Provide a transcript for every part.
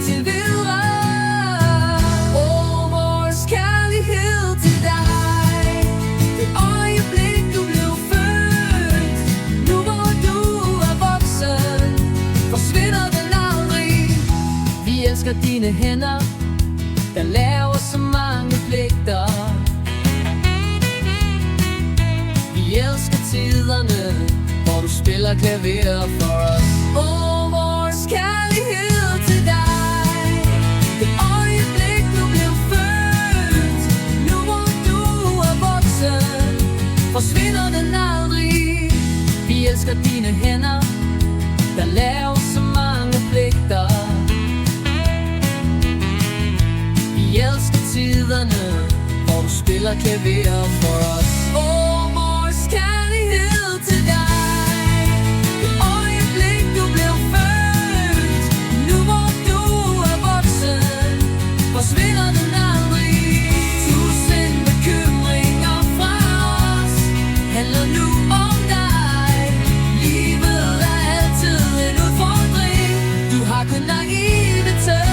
indtil videre. Åh, vores kærlighed til dig, det øjeblik du blev født. Nu hvor du er voksen, forsvinder den aldrig. Vi elsker dine hænder, der laver så mange pligter. Vi elsker tiderne, hvor du spiller klaver for os. Åh, vores kærlighed til dig, det øjeblik du blev født. Nu hvor du er voksen, forsvinder den aldrig. Vi elsker dine hænder, der laver så mange pligter. Vi elsker tiderne, hvor du spiller klaver for os. Åh, vores kærlighed til dig, det øjeblik du blev født. Nu hvor du er voksen, forsvinder den aldrig. Tusind bekymringer fra os handler nu om dig. Livet er altid en udfordring, du har kun naivitet.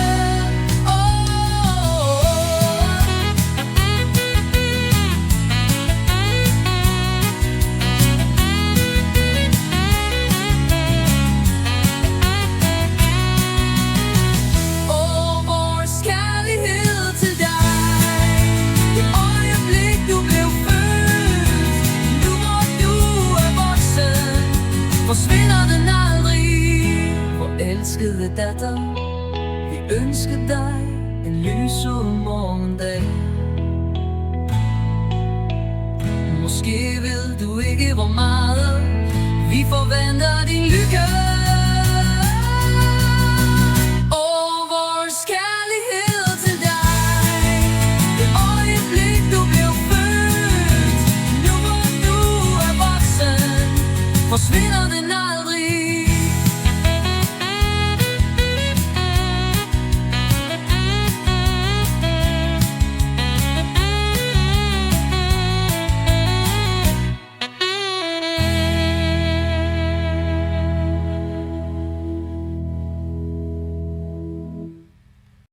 Forsvinder den aldrig. Forelskede datter, vi ønsker dig en lysere morgendag. Måske ved du ikke hvor meget vi forventer din lykke. Åh, vores kærlighed til dig, det øjeblik du blev født. Nu hvor du er voksen, forsvinder den